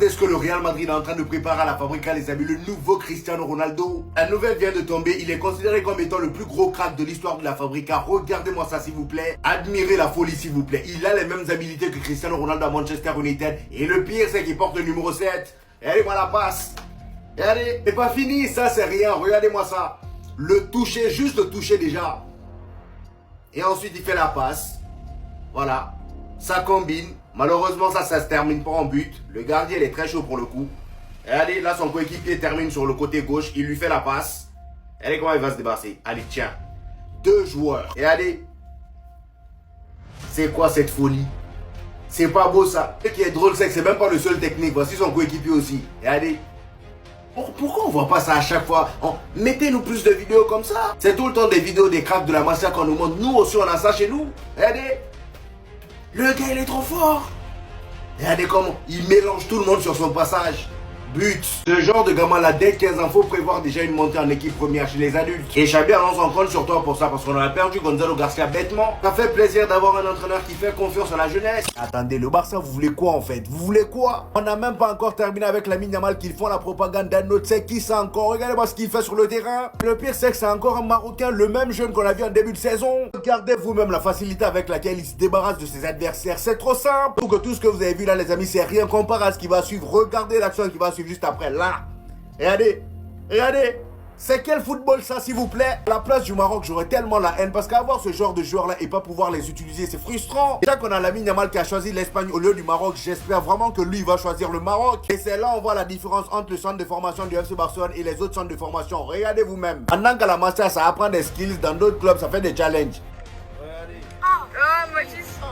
Regardez ce que le Real Madrid est en train de préparer à la Fabrica, les amis, le nouveau Cristiano Ronaldo. La nouvelle vient de tomber, il est considéré comme étant le plus gros crack de l'histoire de la Fabrica. Regardez-moi ça s'il vous plaît, admirez la folie s'il vous plaît. Il a les mêmes habilités que Cristiano Ronaldo à Manchester United. Et le pire c'est qu'il porte le numéro 7. Regardez-moi la passe. Regardez, c'est pas fini, ça c'est rien, regardez-moi ça. Le toucher, juste le toucher déjà. Et ensuite il fait la passe. Voilà, ça combine. Malheureusement ça se termine pas en but. Le gardien il est très chaud pour le coup. Regardez, là son coéquipier termine sur le côté gauche. Il lui fait la passe. Regardez comment il va se débarrasser. Allez tiens, 2 joueurs. Regardez. C'est quoi cette folie? C'est pas beau ça. Ce qui est drôle c'est que c'est même pas le seul technique. Voici son coéquipier aussi. Regardez. Pourquoi on voit pas ça à chaque fois? Mettez-nous plus de vidéos comme ça. C'est tout le temps des vidéos des cracks de la Masia qu'on nous montre. Nous aussi on a ça chez nous. Regardez. Le gars il est trop fort. Regardez comment il mélange tout le monde sur son passage. But. Ce genre de gamin là, dès 15 ans, faut prévoir déjà une montée en équipe première chez les adultes. Et Xabi Alonso en compte sur toi pour ça parce qu'on a perdu Gonzalo Garcia bêtement. Ça fait plaisir d'avoir un entraîneur qui fait confiance à la jeunesse. Attendez, le Barça, vous voulez quoi en fait? Vous voulez quoi? On n'a même pas encore terminé avec Lamine Yamal qu'ils font la propagande d'un autre. C'est qui ça encore? Regardez-moi ce qu'il fait sur le terrain. Le pire c'est que c'est encore un Marocain, le même jeune qu'on a vu en début de saison. Regardez vous-même la facilité avec laquelle il se débarrasse de ses adversaires. C'est trop simple. Pour que tout ce que vous avez vu là les amis, c'est rien comparé à ce qui va suivre. Regardez l'action qui va suivre juste après là. Regardez, regardez. C'est quel football ça s'il vous plaît? À la place du Maroc j'aurais tellement la haine parce qu'avoir ce genre de joueurs là et pas pouvoir les utiliser c'est frustrant. Déjà qu'on a Lamine Yamal qui a choisi l'Espagne au lieu du Maroc, j'espère vraiment que lui va choisir le Maroc. Et c'est là on voit la différence entre le centre de formation du FC Barcelone et les autres centres de formation. Regardez vous-même. Pendant qu'à la Master ça apprend des skills, dans d'autres clubs ça fait des challenges. Regardez. Moi je sens.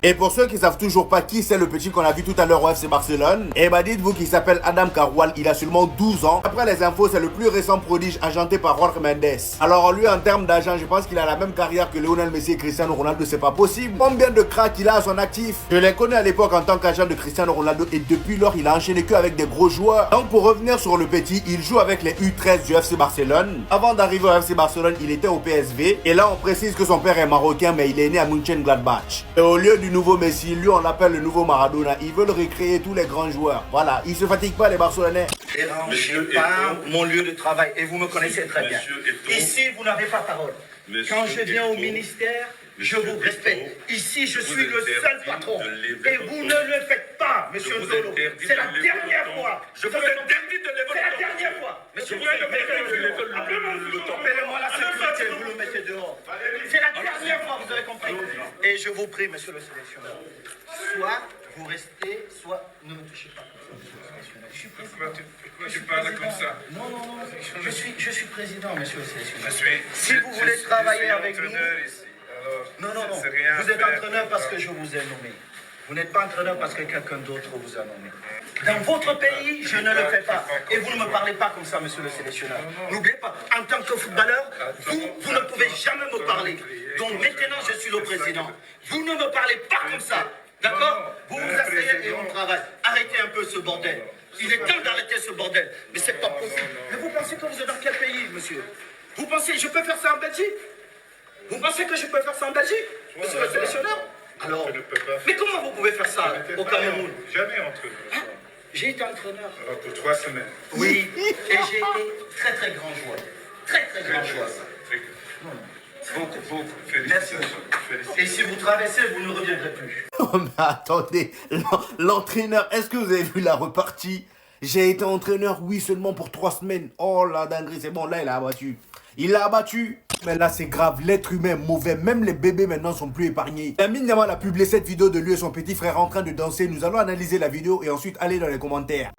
Et pour ceux qui savent toujours pas qui c'est le petit qu'on a vu tout à l'heure au FC Barcelone, eh bah dites-vous qu'il s'appelle Adam Carwal, il a seulement 12 ans. Après les infos, c'est le plus récent prodige agenté par Jorge Mendes. Alors lui en termes d'agent, je pense qu'il a la même carrière que Lionel Messi et Cristiano Ronaldo, c'est pas possible. Combien de cracks il a à son actif? Je l'ai connu à l'époque en tant qu'agent de Cristiano Ronaldo et depuis lors il a enchaîné que avec des gros joueurs. Donc pour revenir sur le petit, il joue avec les U13 du FC Barcelone. Avant d'arriver au FC Barcelone, il était au PSV. Et là on précise que son père est marocain mais il est né à Mönchengladbach. Et au lieu du nouveau Messi, lui on l'appelle le nouveau Maradona. Ils veulent recréer tous les grands joueurs. Voilà, ils se fatiguent pas les Barcelonais. Monsieur pas mon lieu de travail et vous me connaissez très bien. Ici vous n'avez pas parole. Quand je viens au ministère, je vous respecte. Ici je suis le seul patron. Et vous ne le faites pas, monsieur Zolo. C'est la dernière fois. Je vous interdis de lever. C'est la dernière fois. Monsieur Zolo, appelez-moi la sécurité, vous le mettez dehors. C'est la dernière fois, vous avez compris. Et je vous prie, monsieur le sélectionneur, soit vous restez, soit ne me touchez pas. Je suis président. Pourquoi tu parles comme ça? Non. Je suis président, monsieur le sélectionneur. Si vous voulez travailler avec nous... Non. Vous êtes entraîneur parce que je vous ai nommé. Vous n'êtes pas entraîneur parce que quelqu'un d'autre vous a nommé. Dans votre pays, je ne le fais pas. Et vous ne me parlez pas comme ça, monsieur le sélectionneur. N'oubliez pas, en tant que footballeur, vous ne pouvez jamais me parler. Donc maintenant, je suis le président. Vous ne me parlez pas comme ça. D'accord? Vous vous asseyez et on travaille. Arrêtez un peu ce bordel. Il est temps d'arrêter ce bordel. Mais c'est pas possible. Mais vous pensez que vous êtes dans quel pays, monsieur? Vous pensez que je peux faire ça en Belgique? Vous pensez que je peux faire ça en Belgique, monsieur le sélectionneur? Alors, mais comment vous pouvez faire ça au Cameroun? Jamais entraîneur. Hein? J'ai été entraîneur. Alors pour 3 semaines. Oui, et j'ai été très très grand joueur. Très grand joueur. Beaucoup. Merci. Et si vous traversez, vous ne reviendrez plus. Oh mais attendez, l'entraîneur, est-ce que vous avez vu la repartie? J'ai été entraîneur, oui, seulement pour 3 semaines. Oh la dinguerie, c'est bon, là il a abattu. Il l'a abattu. Mais là c'est grave, l'être humain est mauvais, même les bébés maintenant sont plus épargnés. Lamine Yamal a publié cette vidéo de lui et son petit frère en train de danser. Nous allons analyser la vidéo et ensuite aller dans les commentaires.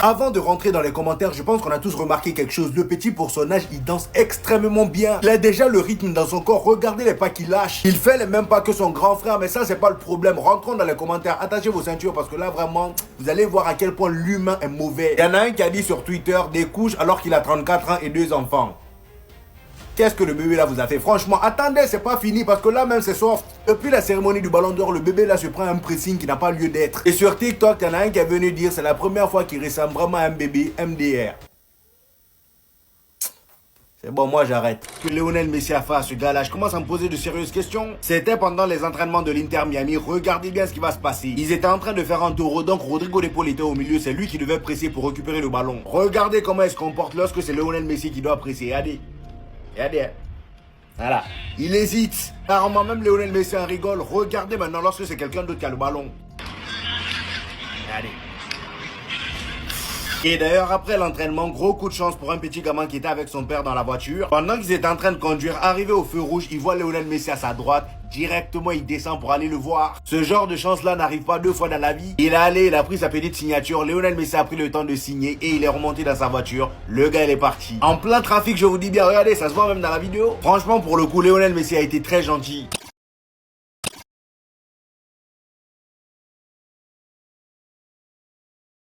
Avant de rentrer dans les commentaires, je pense qu'on a tous remarqué quelque chose. Le petit pour son âge, il danse extrêmement bien. Il a déjà le rythme dans son corps. Regardez les pas qu'il lâche. Il fait les mêmes pas que son grand frère, mais ça c'est pas le problème. Rentrons dans les commentaires, attachez vos ceintures parce que là vraiment, vous allez voir à quel point l'humain est mauvais. Il y en a un qui a dit sur Twitter des couches alors qu'il a 34 ans et 2 enfants. Qu'est-ce que le bébé là vous a fait? Franchement, attendez, c'est pas fini parce que là même c'est soft. Depuis la cérémonie du Ballon d'Or, le bébé là se prend un pressing qui n'a pas lieu d'être. Et sur TikTok, il y en a un qui est venu dire c'est la première fois qu'il ressemble vraiment à un bébé MDR. C'est bon, moi j'arrête. Que Lionel Messi a fait à ce gars-là, je commence à me poser de sérieuses questions. C'était pendant les entraînements de l'Inter Miami. Regardez bien ce qui va se passer. Ils étaient en train de faire un tour, donc Rodrigo de Paul était au milieu. C'est lui qui devait presser pour récupérer le ballon. Regardez comment il se comporte lorsque c'est Lionel Messi qui doit presser. Regardez. Regardez. Voilà. Il hésite. Apparemment même Lionel Messi en rigole. Regardez maintenant lorsque c'est quelqu'un d'autre qui a le ballon. Regardez. Et d'ailleurs, après l'entraînement, gros coup de chance pour un petit gamin qui était avec son père dans la voiture. Pendant qu'ils étaient en train de conduire, arrivé au feu rouge, il voit Lionel Messi à sa droite. Directement, il descend pour aller le voir. Ce genre de chance-là n'arrive pas 2 fois dans la vie. Il est allé, il a pris sa petite signature. Lionel Messi a pris le temps de signer et il est remonté dans sa voiture. Le gars, il est parti. En plein trafic, je vous dis bien, regardez, ça se voit même dans la vidéo. Franchement, pour le coup, Lionel Messi a été très gentil.